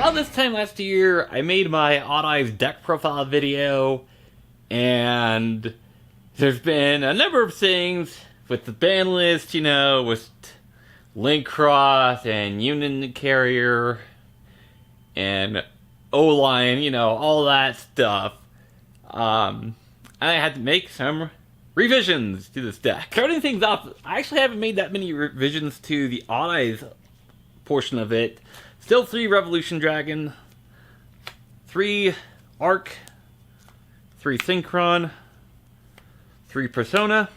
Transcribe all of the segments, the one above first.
About this time last year, I made my Odd Eyes deck profile video, and there's been a number of things with the ban list, you know, with Link Cross and Union Carrier and O-Line, you know, all that stuff. I had to make some revisions to this deck. Starting things off, I actually haven't made that many revisions to the Odd Eyes portion of it. Still 3 Revolution Dragon, 3 Arc, 3 Synchron, 3 Persona,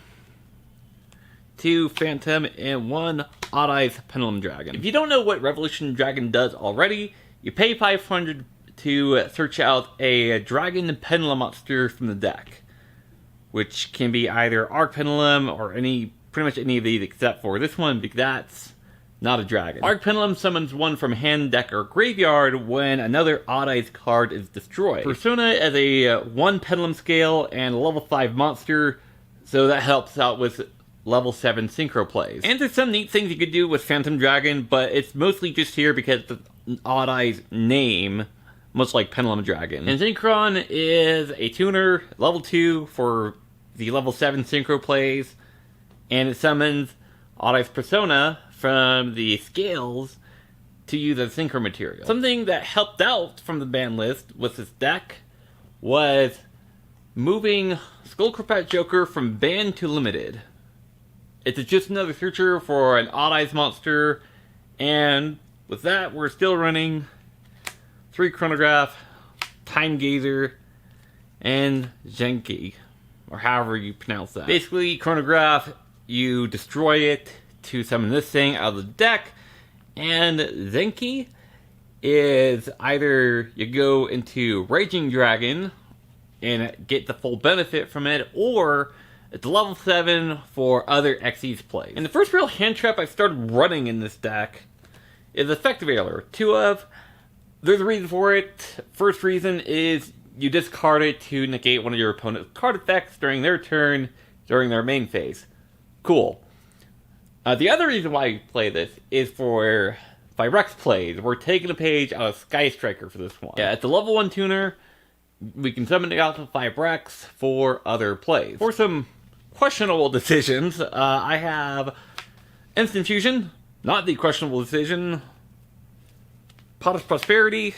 2 Phantom, and 1 Odd Eyes Pendulum Dragon. If you don't know what Revolution Dragon does already, you pay 500 to search out a Dragon Pendulum monster from the deck, which can be either Arc Pendulum or pretty much any of these except for this one, because that's not a dragon. Arc Pendulum summons one from hand, deck, or graveyard when another Odd Eyes card is destroyed. Persona is a 1 Pendulum scale and a level 5 monster, so that helps out with level 7 synchro plays. And there's some neat things you could do with Phantom Dragon, but it's mostly just here because the Odd Eyes name, much like Pendulum Dragon. And Synchron is a tuner, level 2 for the level 7 synchro plays, and it summons Odd Eyes Persona from the scales to use as synchro material. Something that helped out from the ban list with this deck was moving Skullcrobat Joker from banned to limited. It's just another searcher for an Odd Eyes monster, and with that we're still running 3 Chronograph, Time Gazer, and Zenki, or however you pronounce that. Basically, Chronograph, you destroy it to summon this thing out of the deck, and Zenki is either you go into Raging Dragon and get the full benefit from it, or it's level 7 for other Xyz plays. And the first real hand trap I started running in this deck is Effective Ailer. 2 of. There's a reason for it. First reason is you discard it to negate one of your opponent's card effects during their turn, during their main phase. Cool. The other reason why I play this is for Rex plays. We're taking a page out of Sky Striker for this one. Yeah, it's a level 1 tuner. We can summon it out to 5 Rex for other plays. For some questionable decisions, I have Instant Fusion, not the questionable decision, Pot of Prosperity,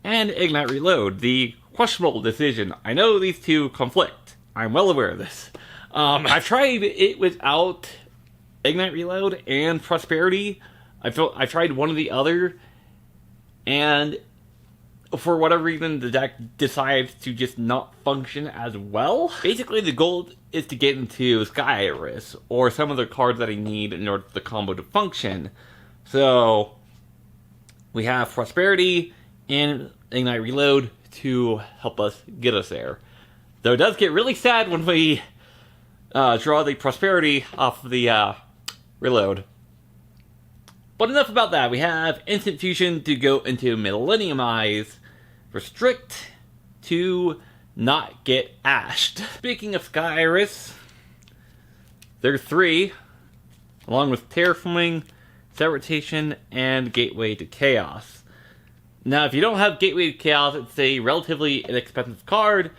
and Ignite Reload, the questionable decision. I know these two conflict. I'm well aware of this. I've tried it without Ignite Reload and Prosperity. I tried one or the other, and for whatever reason, the deck decides to just not function as well. Basically, the goal is to get into Sky Iris, or some of the cards that I need in order for the combo to function. So, we have Prosperity and Ignite Reload to help us get us there. Though it does get really sad when we draw the Prosperity off the Reload. But enough about that. We have Instant Fusion to go into Millennium Eyes, Restrict to not get ashed. Speaking of Sky Iris, there's 3, along with Terraforming, Set Rotation, and Gateway to Chaos. Now, if you don't have Gateway to Chaos, it's a relatively inexpensive card,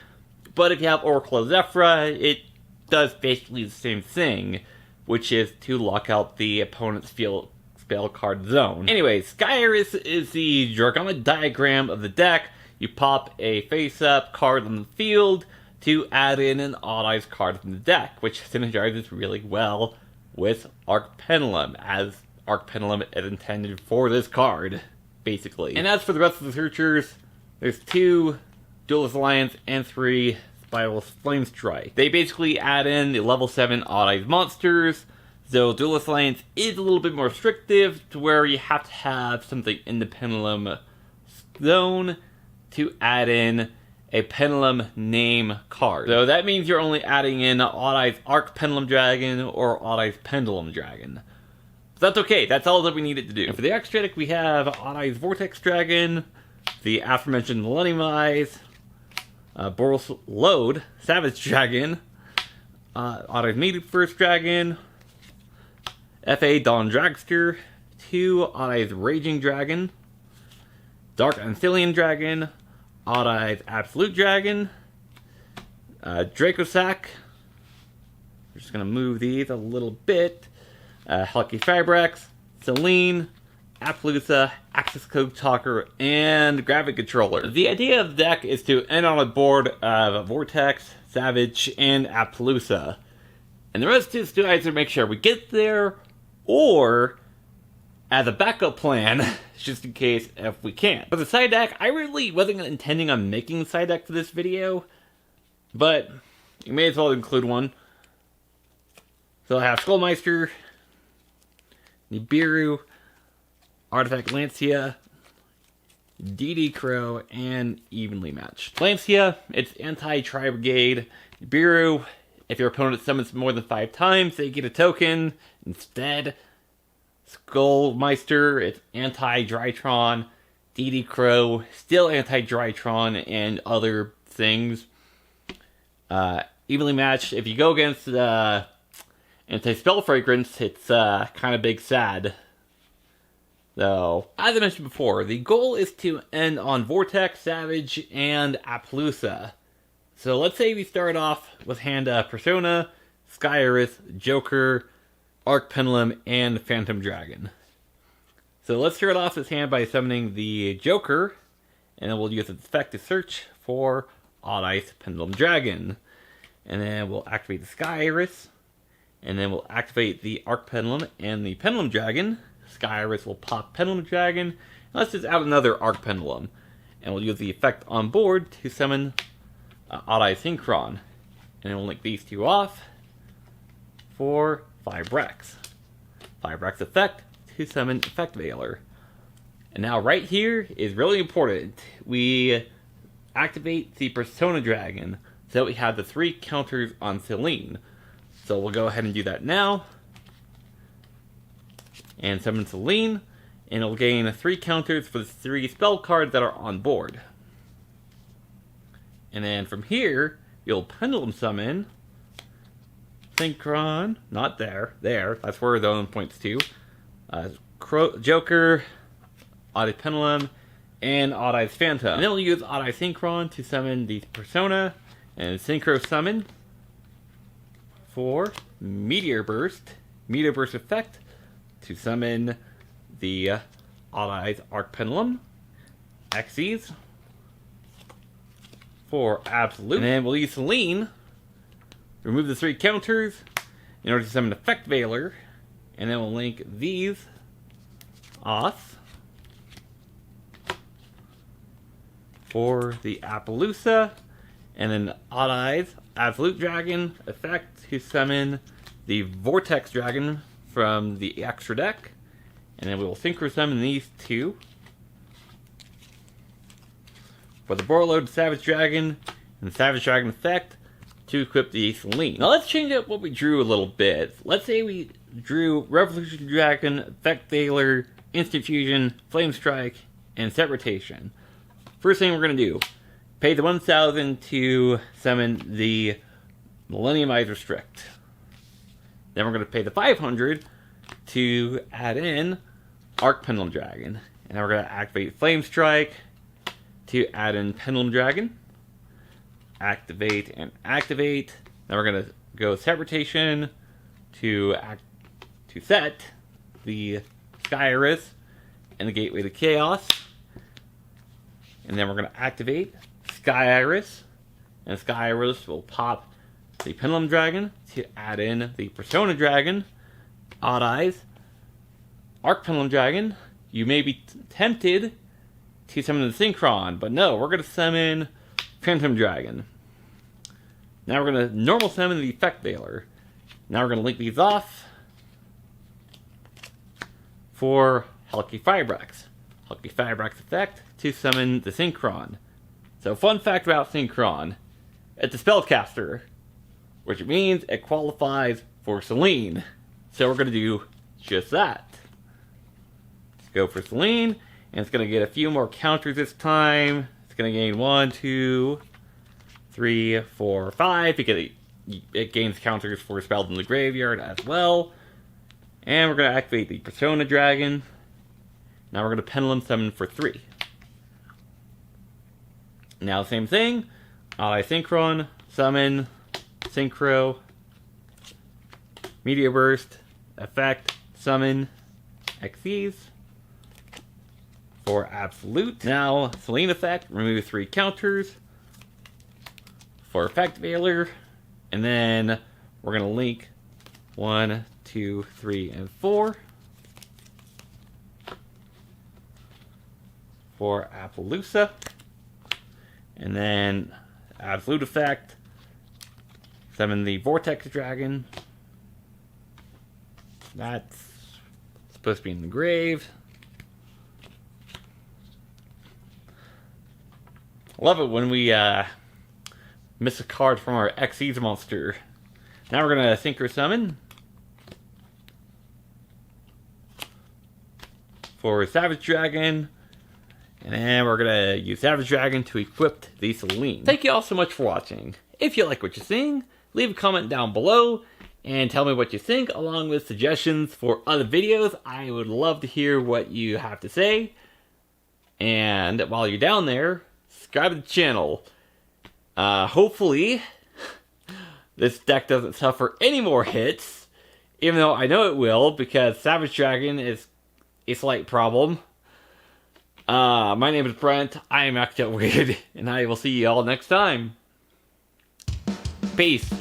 but if you have Oracle of Zephyra, it does basically the same thing, which is to lock out the opponent's spell card zone. Anyway, Sky Iris is the Dragonic diagram of the deck. You pop a face-up card on the field to add in an Odd Eyes card from the deck, which synergizes really well with Arc Pendulum, as Arc Pendulum is intended for this card, basically. And as for the rest of the searchers, there's 2 Duelist Alliance and 3 Spiral Flame Strike. They basically add in the level 7 Odd Eyes monsters, though Duelist Alliance is a little bit more restrictive to where you have to have something in the Pendulum zone to add in a Pendulum name card. So that means you're only adding in Odd Eyes Arc Pendulum Dragon or Odd Eyes Pendulum Dragon. But that's okay, that's all that we needed to do. And for the extra deck, we have Odd Eyes Vortex Dragon, the aforementioned Millennium Eyes, Boros Load, Savage Dragon, Odd Eyes Native First Dragon, FA Dawn Dragster, 2 Odd Eyes Raging Dragon, Dark Anthillion Dragon, Odd Eyes Absolute Dragon, Dracosac. We're just going to move these a little bit. Hulky Fibrax, Selene, Appaloosa, Access Code Talker, and Gravity Controller. The idea of the deck is to end on a board of Vortex, Savage, and Appaloosa. And the rest is to either make sure we get there, or as a backup plan, just in case if we can't. For the side deck, I really wasn't intending on making a side deck for this video, but you may as well include one. So I have Skullmeister, Nibiru, Artifact Lancia, DD Crow, and Evenly Matched. Lancia, it's anti-Tri-Brigade. Nibiru, if your opponent summons more than 5 times, they get a token instead. Skullmeister, it's anti-Drytron. DD Crow, still anti-Drytron and other things. Evenly Matched, if you go against Anti-Spell Fragrance, it's kind of big sad. So, as I mentioned before, the goal is to end on Vortex, Savage, and Appaloosa. So let's say we start off with hand Persona, Skyris, Joker, Arc Pendulum, and Phantom Dragon. So let's start off this hand by summoning the Joker, and then we'll use its effect to search for Odd Eyes Pendulum Dragon. And then we'll activate the Skyris, and then we'll activate the Arc Pendulum and the Pendulum Dragon. Skyris will pop Pendulum Dragon, and let's just add another Arc Pendulum. And we'll use the effect on board to summon Odd Eye Synchron. And then we'll link these two off for Fibrax. Fibrax effect to summon Effect Veiler. And now right here is really important. We activate the Persona Dragon so that we have the 3 counters on Selene. So we'll go ahead and do that now. And summon Selene, and it'll gain 3 counters for the 3 spell cards that are on board. And then from here, you'll Pendulum Summon Synchron, not there, that's where the one points to. Joker, Odd Eyes Pendulum, and Odd Eyes Phantom. And then we'll use Odd Eyes Synchron to summon the Persona, and Synchro Summon for Meteor Burst. Meteor Burst effect to summon the Odd Eyes Arc Pendulum, Xyz for Absolute. And then we'll use Selene, remove the 3 counters in order to summon Effect Veiler, and then we'll link these off for the Appaloosa, and then Odd Eyes Absolute Dragon effect to summon the Vortex Dragon from the extra deck, and then we will synchro summon these 2 for the Borload Savage Dragon and the Savage Dragon effect to equip the Selene. Now let's change up what we drew a little bit. Let's say we drew Revolution Dragon, Effect Veiler, Instant Fusion, Flame Strike, and Set Rotation. First thing we're going to do, pay the 1,000 to summon the Millenniumizer Strict. Then we're going to pay the 500 to add in Arc Pendulum Dragon. And then we're going to activate Flame Strike to add in Pendulum Dragon. Activate and activate. Then we're going to go Set Rotation to set the Skyris and the Gateway to Chaos. And then we're going to activate Skyris. And Skyris will pop the Pendulum Dragon to add in the Persona Dragon, Odd Eyes, Arc Pendulum Dragon. You may be tempted to summon the Synchron, but no, we're going to summon Phantom Dragon. Now we're going to normal summon the Effect Veiler. Now we're going to link these off for Hulky Fibrax. Hulky Fibrax effect to summon the Synchron. So fun fact about Synchron, it's a spellcaster, which means it qualifies for Selene. So we're going to do just that. Let's go for Selene, and it's going to get a few more counters this time. It's going to gain 1, 2, 3, 4, 5, because it gains counters for spells in the graveyard as well. And we're going to activate the Persona Dragon. Now we're going to Pendulum Summon for 3. Now same thing. Synchron, summon, synchro, media burst, effect, summon, XYZ. For absolute. Now, Selene effect, remove 3 counters. For effect veiler. And then we're going to link 1, 2, 3, and 4. For Appaloosa. And then absolute effect. Summon the Vortex Dragon. That's supposed to be in the grave. Love it when we miss a card from our XYZ monster. Now we're going to Synchro Summon for Savage Dragon. And then we're going to use Savage Dragon to equip the Selene. Thank you all so much for watching. If you like what you're seeing, leave a comment down below and tell me what you think, along with suggestions for other videos. I would love to hear what you have to say. And while you're down there, subscribe to the channel. Hopefully, this deck doesn't suffer any more hits, even though I know it will, because Savage Dragon is a slight problem. My name is Brent, I am Active Weird, and I will see you all next time. Peace.